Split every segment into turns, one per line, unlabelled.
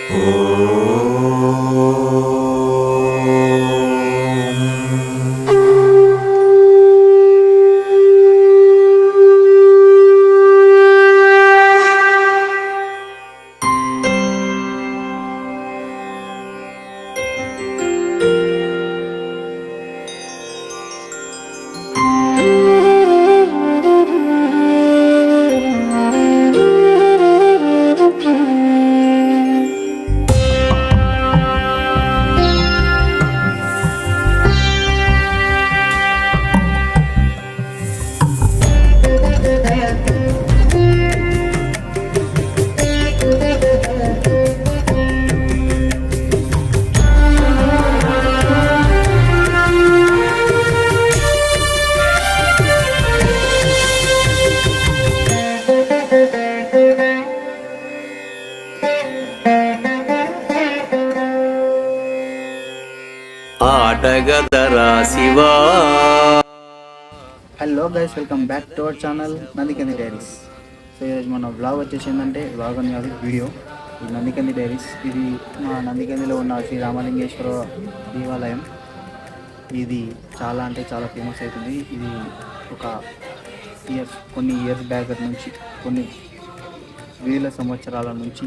Hello guys, welcome back to our channel Nandikandi diaries. So ఈరోజు మన blog వచ్చేసి ఏంటంటే బ్లాగ్ అని కాదు, వీడియో. ఈ నందికంది డైరీస్, ఇది మా నందికందిలో ఉన్న శ్రీ రామలింగేశ్వర దేవాలయం. ఇది చాలా అంటే చాలా ఫేమస్ అవుతుంది. ఇది ఒక కొన్ని ఇయర్స్ బ్యాక్ నుంచి, కొన్ని వేల సంవత్సరాల నుంచి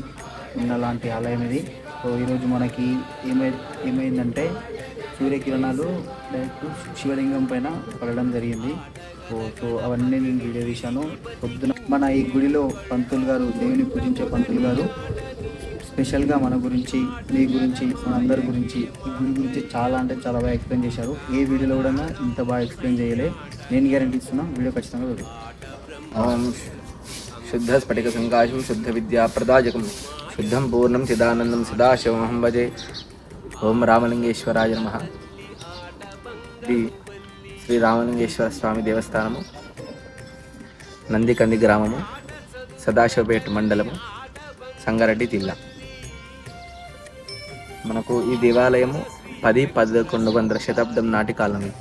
ఉన్నలాంటి ఆలయం ఇది. సో ఈరోజు మనకి ఏమైందంటే సూర్యకిరణాలు డైరెక్ట్ శివలింగం పైన పడడం జరిగింది. సో అవన్నీ నేను వీడియో తీశాను. పొద్దున మన ఈ గుడిలో పంతులు గారు, దేవుని పూజించే పంతులు గారు స్పెషల్గా మన గురించి, మీ గురించి, మన అందరి గురించి, ఈ గుడి గురించి చాలా అంటే చాలా బాగా ఎక్స్ప్లెయిన్ చేశారు. ఏ వీడియోలో కూడా ఇంత బాగా ఎక్స్ప్లెయిన్ చేయలే. నేను గ్యారంటీ ఇస్తున్నా, వీడియో ఖచ్చితంగా చూడు.
శుద్ధ స్ఫటిక సంకాశం శుద్ధ విద్యా ప్రదాజకం శుద్ధం పూర్ణం చిదానందం సదాశివమహం భజే. ఓం రామలింగేశ్వరాయ నమః. ఇది శ్రీ రామలింగేశ్వర స్వామి దేవస్థానము, నందికంది గ్రామము, సదాశివపేట మండలము, సంగారెడ్డి జిల్లా. మనకు ఈ దేవాలయము 10-11 శతాబ్దం నాటి కాలమే.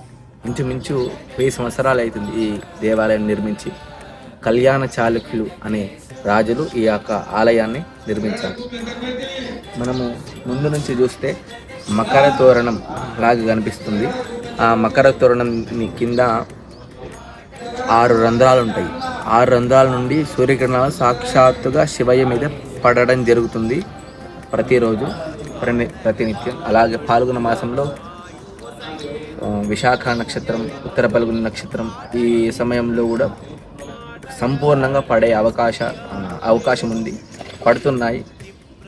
ఇంచుమించు 1000 సంవత్సరాలు అవుతుంది ఈ దేవాలయం నిర్మించి. కళ్యాణ చాళుక్యులు అనే రాజులు ఈ యొక్క ఆలయాన్ని నిర్మించారు. మనము ముందు నుంచి చూస్తే మకర తోరణం లాగా కనిపిస్తుంది. ఆ మకర తోరణం కింద 6 రంధ్రాలు ఉంటాయి. 6 రంధ్రాల నుండి సూర్యకిరణాలు సాక్షాత్తుగా శివయ్య మీద పడడం జరుగుతుంది ప్రతిరోజు, ప్రతినిత్యం. అలాగే పాల్గొన మాసంలో విశాఖ నక్షత్రం, ఉత్తర పల్గొని నక్షత్రం, ఈ సమయంలో కూడా సంపూర్ణంగా పడే అవకాశం ఉంది, పడుతున్నాయి.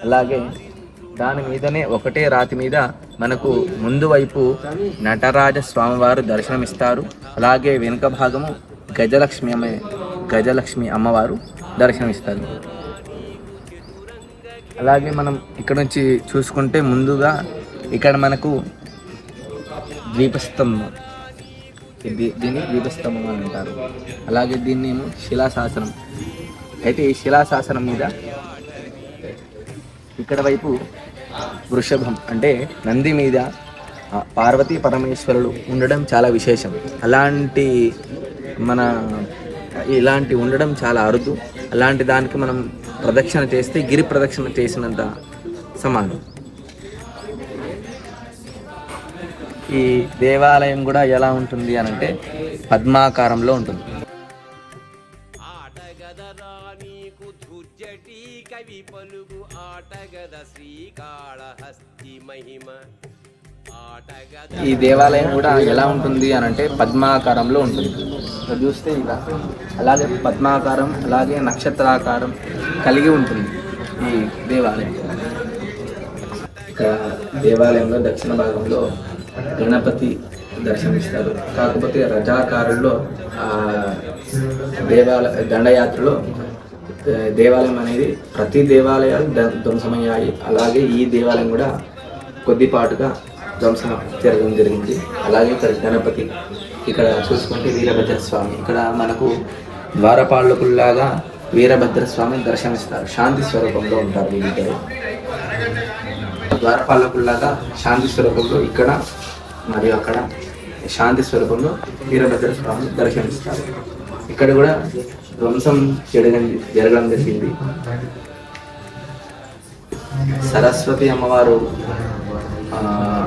అలాగే దాని మీదనే ఒకటే రాతి మీద మనకు ముందు వైపు నటరాజ స్వామివారు దర్శనమిస్తారు. అలాగే వెనుక భాగము గజలక్ష్మి అమ్మవారు దర్శనమిస్తారు. అలాగే మనం ఇక్కడ నుంచి చూసుకుంటే ముందుగా ఇక్కడ మనకు దీపస్తంభం, దీన్ని దీపస్తంభం అని అంటారు. అలాగే దీన్ని శిలాశాసనం. అయితే ఈ శిలాశాసనం మీద ఇక్కడ వైపు వృషభం అంటే నంది మీద పార్వతీ పరమేశ్వరులు ఉండడం చాలా విశేషం. ఇలాంటి ఉండడం చాలా అరుదు. అలాంటి దానికి మనం ప్రదక్షిణ చేస్తే గిరి ప్రదక్షిణ చేసినంత సమానం. ఈ దేవాలయం కూడా ఎలా ఉంటుంది అనంటే పద్మాకారంలో ఉంటుంది. ఈ దేవాలయం కూడా ఎలా ఉంటుంది అనంటే పద్మాకారంలో ఉంటుంది. చూస్తే ఇలా, అలాగే పద్మాకారం, అలాగే నక్షత్రాకారం కలిగి ఉంటుంది ఈ దేవాలయం. దేవాలయంలో దక్షిణ భాగంలో గణపతి దర్శనమిస్తారు. కాకపోతే రజాకారుల్లో దండయాత్రలో దేవాలయం అనేది ప్రతి దేవాలయాలు ధ్వంసమయ్యాయి. అలాగే ఈ దేవాలయం కూడా కొద్దిపాటుగా ధ్వంసం జరగడం జరిగింది. అలాగే ఇక్కడ గణపతి, ఇక్కడ చూసుకుంటే వీరభద్ర స్వామి, ఇక్కడ మనకు ద్వారపాలకుల్లాగా వీరభద్ర స్వామి దర్శనమిస్తారు. శాంతి స్వరూపంలో ఉంటారు వీరిద్దరు. ద్వారపాలకుల్లాగా శాంతి స్వరూపంలో ఇక్కడ మరియు అక్కడ శాంతి స్వరూపంలో వీరభద్ర స్వామి దర్శనమిస్తారు. ఇక్కడ కూడా ధ్వంసం జరగడం జరిగింది. సరస్వతి అమ్మవారు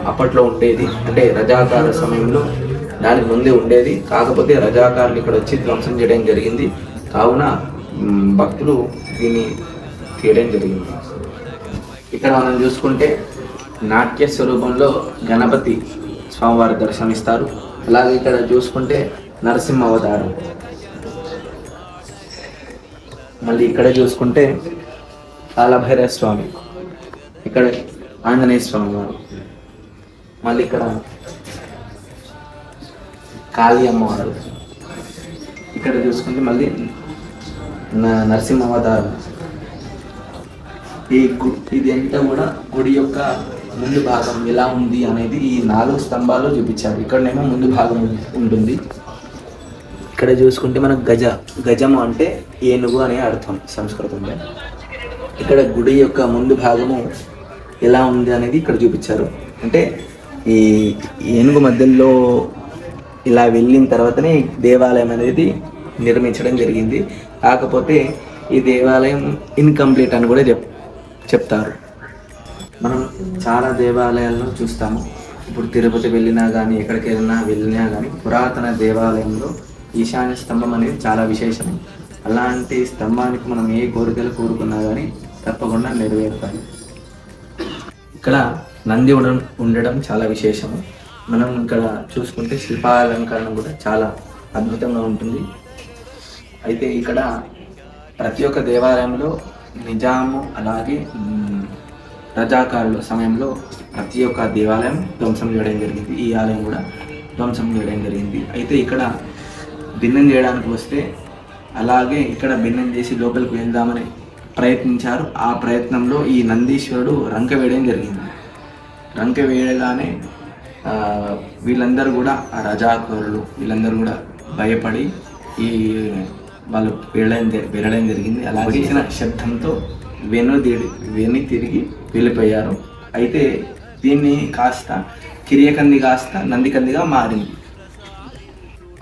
అప్పట్లో ఉండేది, అంటే రజాకార సమయంలో దానికి ముందే ఉండేది. కాకపోతే రజాకారులు ఇక్కడ వచ్చి ధ్వంసం చేయడం జరిగింది. కావున భక్తులు దీన్ని తీయడం జరిగింది. ఇక్కడ మనం చూసుకుంటే నాట్య స్వరూపంలో గణపతి స్వామివారి దర్శనమిస్తారు. అలాగే ఇక్కడ చూసుకుంటే నరసింహ అవతారం. మళ్ళీ ఇక్కడ చూసుకుంటే కాలభైరవ స్వామి, ఇక్కడ ఆంజనేయ స్వామి వారు, మళ్ళీ ఇక్కడ కాళీ అమ్మవారు, ఇక్కడ చూసుకుంటే మళ్ళీ నరసింహ అవతారం. ఇది అంతా కూడా గుడి యొక్క ముందు భాగం ఎలా ఉంది అనేది ఈ 4 స్తంభాలు చూపించారు. ఇక్కడనేమో ముందు భాగం ఉంటుంది. ఇక్కడ చూసుకుంటే మనకు గజము అంటే ఏనుగు అనే అర్థం సంస్కృతంలో. ఇక్కడ గుడి యొక్క ముందు భాగము ఎలా ఉంది అనేది ఇక్కడ చూపించారు. అంటే ఈ ఏనుగు మధ్యలో ఇలా వెళ్ళిన తర్వాతనే దేవాలయం అనేది నిర్మించడం జరిగింది. కాకపోతే ఈ దేవాలయం ఇన్కంప్లీట్ అని కూడా చెప్తారు. మనం చాలా దేవాలయాలను చూస్తాము. ఇప్పుడు తిరుపతి వెళ్ళినా కానీ, ఎక్కడికి వెళ్ళినా కానీ పురాతన దేవాలయంలో ఈశాన్య స్తంభం అనేది చాలా విశేషం. అలాంటి స్తంభానికి మనం ఏ కోరికలు కోరుకున్నా కానీ తప్పకుండా నెరవేరుతాయి. ఇక్కడ నంది ఉండడం చాలా విశేషము. మనం ఇక్కడ చూసుకుంటే శిల్పాలంకరణ కూడా చాలా అద్భుతంగా ఉంటుంది. అయితే ఇక్కడ ప్రతి ఒక్క దేవాలయంలో నిజాము అలాగే రజాకారుల సమయంలో ప్రతి ఒక్క దేవాలయం ధ్వంసం చేయడం జరిగింది. ఈ ఆలయం కూడా ధ్వంసం చేయడం జరిగింది. అయితే ఇక్కడ భిన్నం చేయడానికి వస్తే అలాగే ఇక్కడ భిన్నం చేసి లోపలికి వెళ్దామని ప్రయత్నించారు. ఆ ప్రయత్నంలో ఈ నందీశ్వరుడు రంక వేయడం జరిగింది. రంక వేయగానే వీళ్ళందరూ కూడా ఆ రజాకారులు వీళ్ళందరూ కూడా భయపడి వాళ్ళు వెళ్ళడం జరిగింది. అలాగే ఇచ్చిన శబ్దంతో వెను తిరిగి వెళ్ళిపోయారు. అయితే దీన్ని కాస్త కిరియకంది కాస్త నందికందిగా మారింది.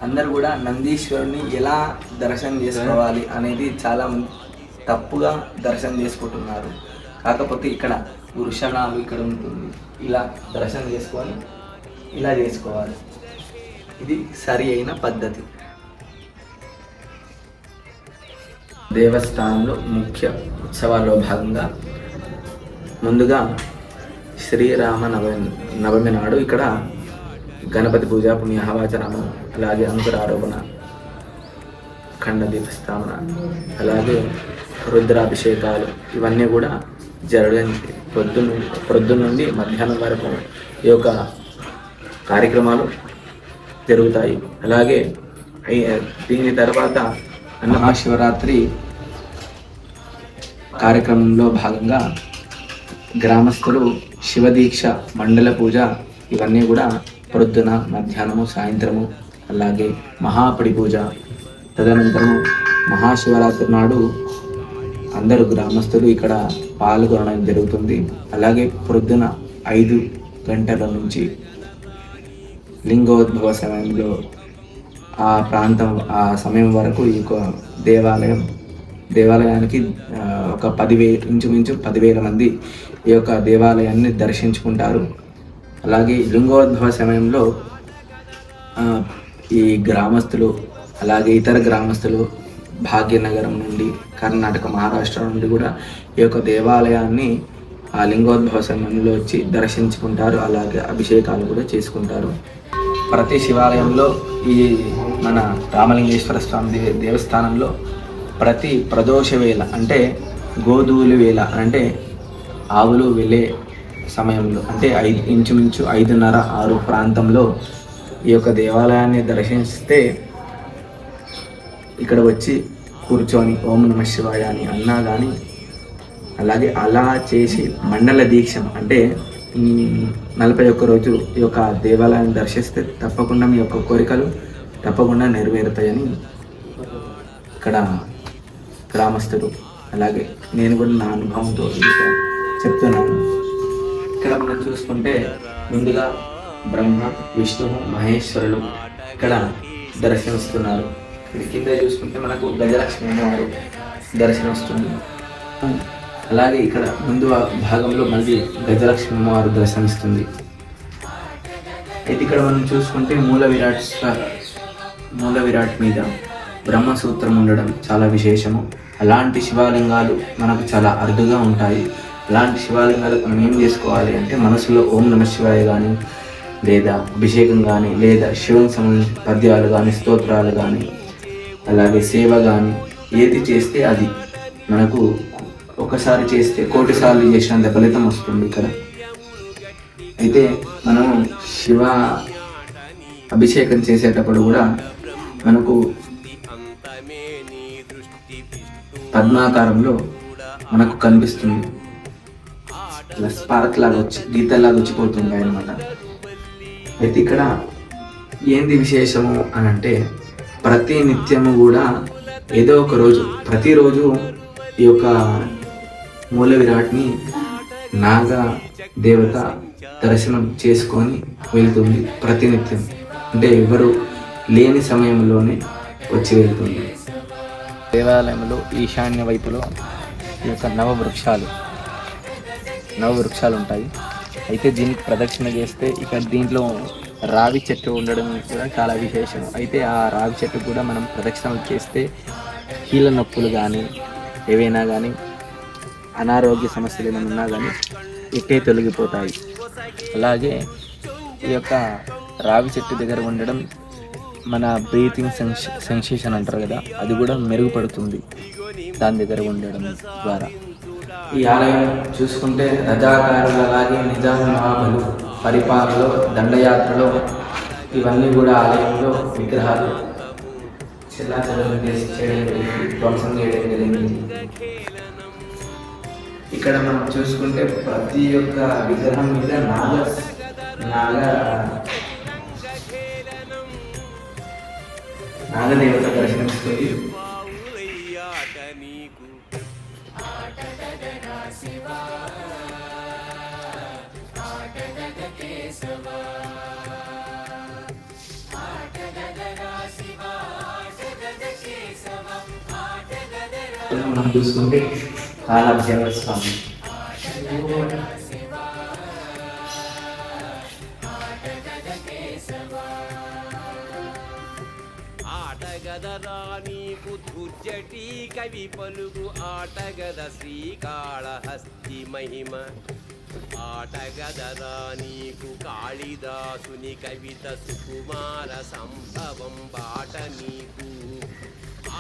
అందరు కూడా నందీశ్వరుని ఎలా దర్శనం చేసుకోవాలి అనేది చాలా తప్పుగా దర్శనం చేసుకుంటున్నారు. కాకపోతే ఇక్కడ వృషణాలు ఇక్కడ ఉంటుంది, ఇలా దర్శనం చేసుకొని ఇలా చేసుకోవాలి. ఇది సరి అయిన పద్ధతి. దేవస్థానంలో ముఖ్య ఉత్సవాల్లో భాగంగా ముందుగా శ్రీరామ నవమి నాడు ఇక్కడ గణపతి పూజ, పుణ్యాహవాచనము, అలాగే అంకురారోపణ, ఖండ దీపస్థాపన, అలాగే రుద్రాభిషేకాలు ఇవన్నీ కూడా జరగడానికి పొద్దున్న నుండి మధ్యాహ్నం వరకు ఈ యొక్క కార్యక్రమాలు జరుగుతాయి. అలాగే దీని తర్వాత మహాశివరాత్రి కార్యక్రమంలో భాగంగా గ్రామస్తులు శివదీక్ష, మండల పూజ ఇవన్నీ కూడా పొద్దున, మధ్యాహ్నము, సాయంత్రము, అలాగే మహాపడి పూజ, తదనంతరము మహాశివరాత్రి నాడు అందరూ గ్రామస్తులు ఇక్కడ పాల్గొనడం జరుగుతుంది. అలాగే పొద్దున 5 గంటల నుంచి లింగోద్భవ సమయంలో ఆ సమయం వరకు ఈ యొక్క దేవాలయానికి ఒక 10,000 ఇంచుమించు 10,000 మంది ఈ యొక్క దేవాలయాన్ని దర్శించుకుంటారు. అలాగే లింగోద్భవ సమయంలో ఈ గ్రామస్తులు అలాగే ఇతర గ్రామస్తులు భాగ్యనగరం నుండి, కర్ణాటక, మహారాష్ట్ర నుండి కూడా ఈ యొక్క దేవాలయాన్ని ఆ లింగోద్భవ సమయంలో వచ్చి దర్శించుకుంటారు. అలాగే అభిషేకాలు కూడా చేసుకుంటారు. ప్రతి శివాలయంలో ఈ మన రామలింగేశ్వర స్వామి దేవస్థానంలో ప్రతి ప్రదోష వేళ అంటే గోధూలి వేళ అంటే ఆవులు వెళ్ళే సమయంలో అంటే ఇంచుమించు 5:30-6 ప్రాంతంలో ఈ యొక్క దేవాలయాన్ని దర్శిస్తే ఇక్కడ వచ్చి కూర్చొని ఓం నమః శివాయ అని అన్నా కానీ, అలాగే అలా చేసి మండల దీక్ష అంటే 41 రోజు ఈ యొక్క దేవాలయాన్ని దర్శిస్తే తప్పకుండా మీ యొక్క కోరికలు తప్పకుండా నెరవేరుతాయని ఇక్కడ గ్రామస్తులు, అలాగే నేను కూడా నా అనుభవంతో చెప్తున్నాను. ఇక్కడ మనం చూసుకుంటే ముందుగా బ్రహ్మ, విష్ణువు, మహేశ్వరులు ఇక్కడ దర్శనమిస్తున్నారు. కింద చూసుకుంటే మనకు గజలక్ష్మి అమ్మవారు దర్శనమిస్తుంది. అలాగే ఇక్కడ ముందు భాగంలో మళ్ళీ గజలక్ష్మి అమ్మవారు దర్శనమిస్తుంది. అయితే ఇక్కడ మనం చూసుకుంటే మూల విరాట్ మీద బ్రహ్మసూత్రం ఉండడం చాలా విశేషము. అలాంటి శివలింగాలు మనకు చాలా అరుదుగా ఉంటాయి. అలాంటి శివలింగాలకు మనం ఏం చేసుకోవాలి అంటే మనసులో ఓం నమ శివాయ కానీ, లేదా అభిషేకం కానీ, లేదా శివునికి సంబంధించిన పద్యాలు కానీ, స్తోత్రాలు కానీ, అలాగే సేవ కానీ ఏది చేస్తే అది మనకు ఒకసారి చేస్తే 1,000,000 సార్లు చేసినంత ఫలితం వస్తుంది ఇక్కడ. అయితే మనం శివ అభిషేకం చేసేటప్పుడు కూడా మనకు పద్మాకారంలో మనకు కనిపిస్తుంది, ఇలా స్పార్క్ లాగా వచ్చి గీతల్లాగా వచ్చిపోతుంది అన్నమాట. అయితే ఇక్కడ ఏంది విశేషము అని అంటే ప్రతి నిత్యము కూడా ఏదో ఒక రోజు ప్రతిరోజు ఈ యొక్క మూల విరాట్ని నాగ దేవత దర్శనం చేసుకొని వెళ్తుంది ప్రతినిత్యం. అంటే ఎవరు లేని సమయంలోనే వచ్చి వెళ్తుంది. దేవాలయంలో ఈశాన్య వైపులో ఈ యొక్క నవవృక్షాలు ఉంటాయి. అయితే దీనికి ప్రదక్షిణ చేస్తే ఇక దీంట్లో రావి చెట్టు ఉండడం కూడా చాలా విశేషం. అయితే ఆ రావి చెట్టు కూడా మనం ప్రదక్షిణ చేస్తే కీళ్ళ నొప్పులు కానీ, ఏవైనా కానీ, అనారోగ్య సమస్యలు ఏమైనా ఉన్నా కానీ ఇట్టే తొలగిపోతాయి. అలాగే ఈ యొక్క రావి చెట్టు దగ్గర ఉండడం మన బ్రీతింగ్ సెన్సేషన్ అంటారు కదా, అది కూడా మెరుగుపడుతుంది దాని దగ్గర ఉండడం ద్వారా. ఈ ఆలయం చూసుకుంటే రజాకారులు అలాగే నిజాం నవాబులు పరిపాలనలో, దండయాత్రలో ఇవన్నీ కూడా ఆలయంలో విగ్రహాలు చెల్లాచెదరు చేయడం జరిగింది, ధ్వంసం చేయడం జరిగింది. ఇక్కడ మనం చూసుకుంటే ప్రతి ఒక్క విగ్రహం మీద నాగదేవత దర్శనమిస్తుంది. మనం చూసుకుంటే కాలాభైరవ స్వామి,
ఆటగదరా నీకు దుర్జటి కవి పలుగు ఆటగద శ్రీకాళహస్తి మహిమ, ఆటగదరా నీకు కాళిదాసుని కవిత సుకుమార సంభవం బాట నీకు,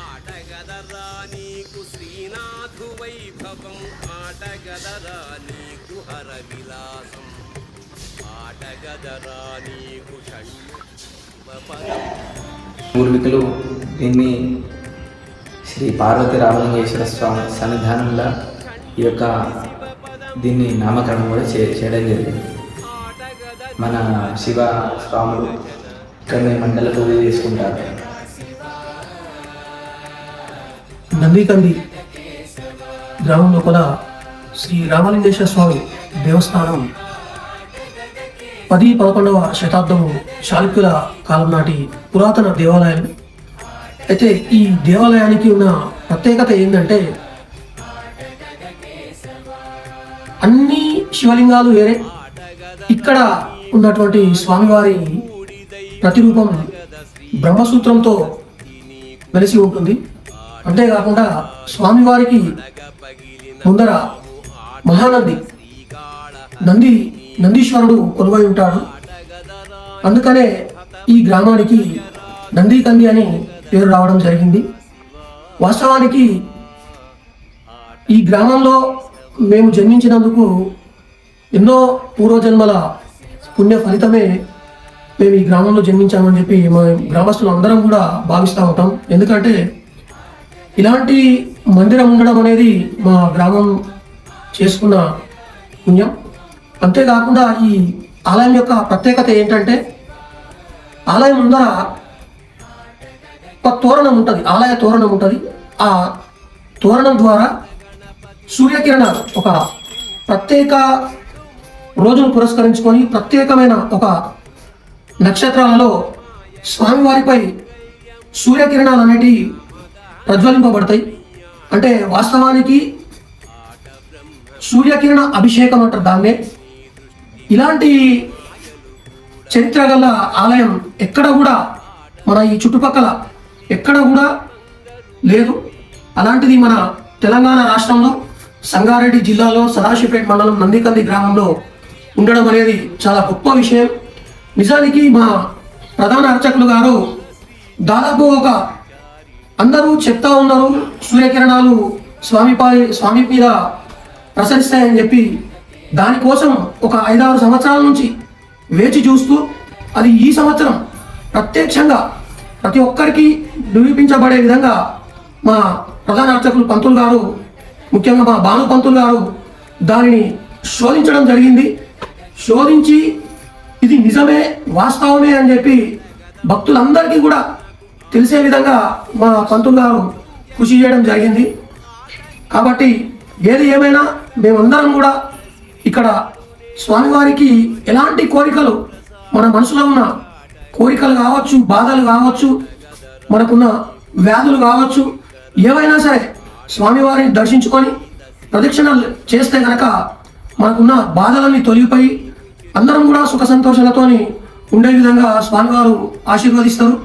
ఆటగదరా నీకు శ్రీనాథు వైభవం, ఆటగదరా నీకు హర విలాసం, ఆటగదరా నీకు షణ్ముఖపదం.
పూర్వీకులు దీన్ని శ్రీ పార్వతి రామలింగేశ్వర స్వామి సన్నిధానంలో ఈ యొక్క దీన్ని నామకరణం కూడా చేయడం జరిగింది. మన శివ స్వాములు ఇక్కడ మండల పూజ చేసుకుంటారు.
నందికంది గ్రామం లోపల శ్రీ రామలింగేశ్వర స్వామి దేవస్థానం 10-11వ శతాబ్దము చాళుక్యుల కాలం నాటి పురాతన దేవాలయం. అయితే ఈ దేవాలయానికి ఉన్న ప్రత్యేకత ఏంటంటే అన్ని శివలింగాలు వేరే, ఇక్కడ ఉన్నటువంటి స్వామివారి ప్రతిరూపం బ్రహ్మసూత్రంతో వెలిసి ఉంటుంది. అంతేకాకుండా స్వామివారికి ముందర మహానంది నందీశ్వరుడు కొలువై ఉంటాడు. అందుకనే ఈ గ్రామానికి నందికంది అని పేరు రావడం జరిగింది. వాస్తవానికి ఈ గ్రామంలో మేము జన్మించినందుకు ఎన్నో పూర్వజన్మల పుణ్య ఫలితమే మేము ఈ గ్రామంలో జన్మించామని చెప్పి మా గ్రామస్తులు అందరం కూడా భావిస్తూ ఉంటాం. ఎందుకంటే ఇలాంటి మందిరం ఉండడం అనేది మా గ్రామం చేసుకున్న పుణ్యం. అంతేకాకుండా ఈ ఆలయం యొక్క ప్రత్యేకత ఏంటంటే ఆలయం ముందర ఒక తోరణం ఉంటుంది, ఆలయ తోరణం ఉంటుంది. ఆ తోరణం ద్వారా సూర్యకిరణాలు ఒక ప్రత్యేక రోజును పురస్కరించుకొని ప్రత్యేకమైన ఒక నక్షత్రాలలో స్వామివారిపై సూర్యకిరణాలు అనేటివి ప్రజ్వలింపబడతాయి. అంటే వాస్తవానికి సూర్యకిరణ అభిషేకం అంటారు దాన్నే. ఇలాంటి చరిత్ర గల ఆలయం ఎక్కడ కూడా మన ఈ చుట్టుపక్కల ఎక్కడ కూడా లేదు. అలాంటిది మన తెలంగాణ రాష్ట్రంలో సంగారెడ్డి జిల్లాలో సదాశివపేట మండలం నందికంది గ్రామంలో ఉండడం అనేది చాలా గొప్ప విషయం. నిజానికి మా ప్రధాన అర్చకులు గారు దాదాపు అందరూ చెప్తా ఉన్నారు సూర్యకిరణాలు స్వామి మీద ప్రసరిస్తాయని చెప్పి, దానికోసం ఒక 5-6 సంవత్సరాల నుంచి వేచి చూస్తూ అది ఈ సంవత్సరం ప్రత్యక్షంగా ప్రతి ఒక్కరికి నిరూపించబడే విధంగా మా ప్రధాన అర్చకులు పంతులు గారు, ముఖ్యంగా మా భాను పంతులు గారు దానిని శోధించడం జరిగింది. శోధించి ఇది నిజమే వాస్తవమే అని చెప్పి భక్తులందరికీ కూడా తెలిసే విధంగా మా పంతులు గారు కృషి చేయడం జరిగింది. కాబట్టి ఏది ఏమైనా మేమందరం కూడా ఇక్కడ స్వామివారికి ఎలాంటి కోరికలు, మన మనసులో ఉన్న కోరికలు కావచ్చు, బాధలు కావచ్చు, మనకున్న వ్యాధులు కావచ్చు, ఏవైనా సరే స్వామివారిని దర్శించుకొని ప్రదక్షిణలు చేస్తే కనుక మనకున్న బాధలన్నీ తొలగిపోయి అందరం కూడా సుఖ సంతోషాలతోని ఉండే విధంగా స్వామివారు ఆశీర్వదిస్తారు.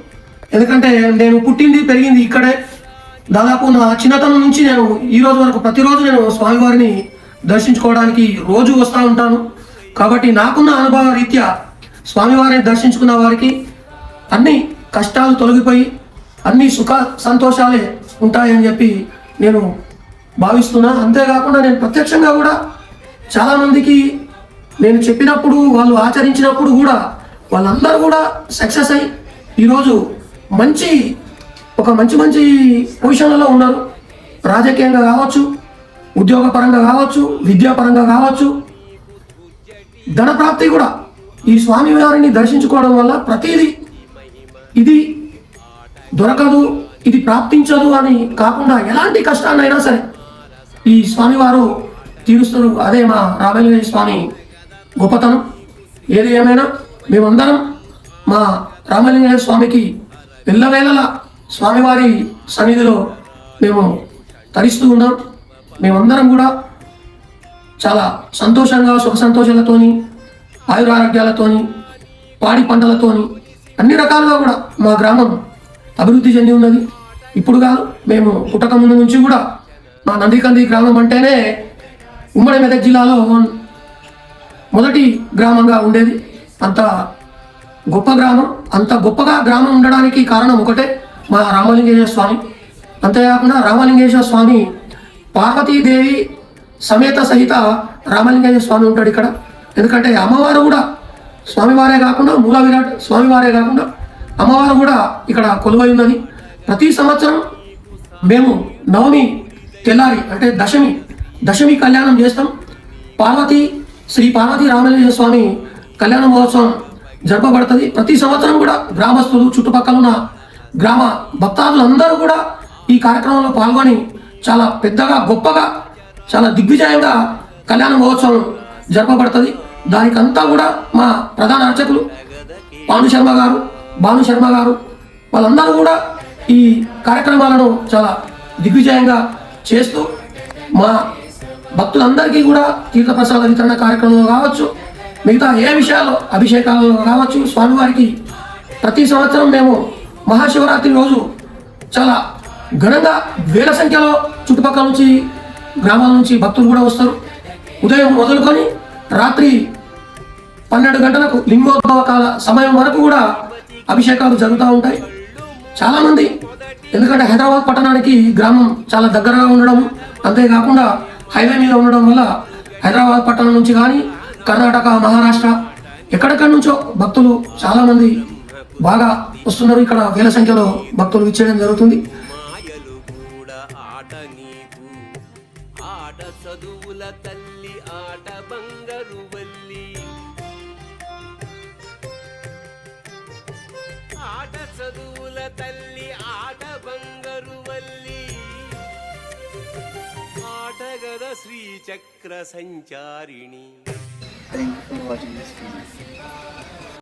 ఎందుకంటే నేను పుట్టింది పెరిగింది ఇక్కడే. దాదాపు నా చిన్నతనం నుంచి నేను ఈ రోజు వరకు ప్రతిరోజు నేను స్వామివారిని దర్శించుకోవడానికి రోజు వస్తూ ఉంటాను. కాబట్టి నాకున్న అనుభవ రీత్యా స్వామివారిని దర్శించుకున్న వారికి అన్ని కష్టాలు తొలగిపోయి అన్ని సుఖ సంతోషాలే ఉంటాయని చెప్పి నేను భావిస్తున్నా. అంతేకాకుండా నేను ప్రత్యక్షంగా కూడా చాలామందికి నేను చెప్పినప్పుడు వాళ్ళు ఆచరించినప్పుడు కూడా వాళ్ళందరూ కూడా సక్సెస్ అయ్యి ఈరోజు మంచి పొజిషన్లలో ఉన్నారు. రాజకీయంగా కావచ్చు, ఉద్యోగపరంగా కావచ్చు, విద్యాపరంగా కావచ్చు, ధనప్రాప్తి కూడా ఈ స్వామివారిని దర్శించుకోవడం వల్ల ప్రతిదీ ఇది దొరకదు, ఇది ప్రాప్తించదు అని కాకుండా ఎలాంటి కష్టాన్నైనా సరే ఈ స్వామివారు తీరుస్తారు. అదే మా రామలింగేశ్వర స్వామి గొప్పతనం. ఏది ఏమైనా మేమందరం మా రామలింగేశ్వర స్వామికి ఎల్లవేళలా స్వామివారి సన్నిధిలో మేము తరిస్తూ ఉన్నాం. మేమందరం కూడా చాలా సంతోషంగా సుఖ సంతోషాలతోని, ఆయురారోగ్యాలతోని, పాడి పంటలతోని అన్ని రకాలుగా కూడా మా గ్రామం అభివృద్ధి చెంది ఉన్నది. ఇప్పుడు కాదు, మేము పుట్టక ముందు నుంచి కూడా మా నందికంది గ్రామం అంటేనే ఉమ్మడి మెదక్ జిల్లాలో మొదటి గ్రామంగా ఉండేది. అంత గొప్ప గ్రామం, అంత గొప్పగా గ్రామం ఉండడానికి కారణం ఒకటే మా రామలింగేశ్వర స్వామి. అంతేకాకుండా రామలింగేశ్వర స్వామి పార్వతీదేవి సమేత సహిత రామలింగేశ్వర స్వామి ఉంటాడు ఇక్కడ. ఎందుకంటే అమ్మవారు కూడా స్వామివారే కాకుండా, మూల విరాట్ స్వామివారే కాకుండా అమ్మవారు కూడా ఇక్కడ కొలువై ఉన్నది. ప్రతి సంవత్సరం మేము నవమి తెల్లారి అంటే దశమి కళ్యాణం చేస్తాం. శ్రీ పార్వతీ రామలింగేశ్వర స్వామి కళ్యాణ మహోత్సవం జరపబడుతుంది. ప్రతి సంవత్సరం కూడా గ్రామస్తులు, చుట్టుపక్కల ఉన్న గ్రామ భక్తాదులందరూ కూడా ఈ కార్యక్రమంలో పాల్గొని చాలా పెద్దగా, గొప్పగా, చాలా దిగ్విజయంగా కళ్యాణ మహోత్సవం జరపబడుతుంది. దానికంతా కూడా మా ప్రధాన అర్చకులు భాను శర్మ గారు వాళ్ళందరూ కూడా ఈ కార్యక్రమాలను చాలా దిగ్విజయంగా చేస్తూ మా భక్తులందరికీ కూడా తీర్థప్రసాద వితరణ కార్యక్రమంలో కావచ్చు, మిగతా ఏ విషయాలు అభిషేకాలలో కావచ్చు, స్వామివారికి ప్రతి సంవత్సరం మేము మహాశివరాత్రి రోజు చాలా ఘనంగా వేల సంఖ్యలో చుట్టుపక్కల నుంచి, గ్రామాల నుంచి భక్తులు కూడా వస్తారు. ఉదయం మొదలుకొని రాత్రి 12 గంటలకు లింగోద్భవ కాల సమయం వరకు కూడా అభిషేకాలు జరుగుతూ ఉంటాయి. చాలామంది, ఎందుకంటే హైదరాబాద్ పట్టణానికి గ్రామం చాలా దగ్గరగా ఉండడం, అంతేకాకుండా హైవే మీద ఉండడం వల్ల హైదరాబాద్ పట్టణం నుంచి కానీ కర్ణాటక, మహారాష్ట్ర ఎక్కడెక్కడి నుంచో భక్తులు చాలామంది బాగా వస్తున్నారు. ఇక్కడ వేల సంఖ్యలో భక్తులు ఇచ్చేయడం జరుగుతుంది.
మాయలు కూడా ఆట నీకు, ఆట చదువుల తల్లి, ఆట బంగారు వల్లి, ఆట చదువుల తల్లి, ఆట బంగారు వల్లి, ఆటగద శ్రీచక్ర సంచారిణి.
Thank you for watching this video.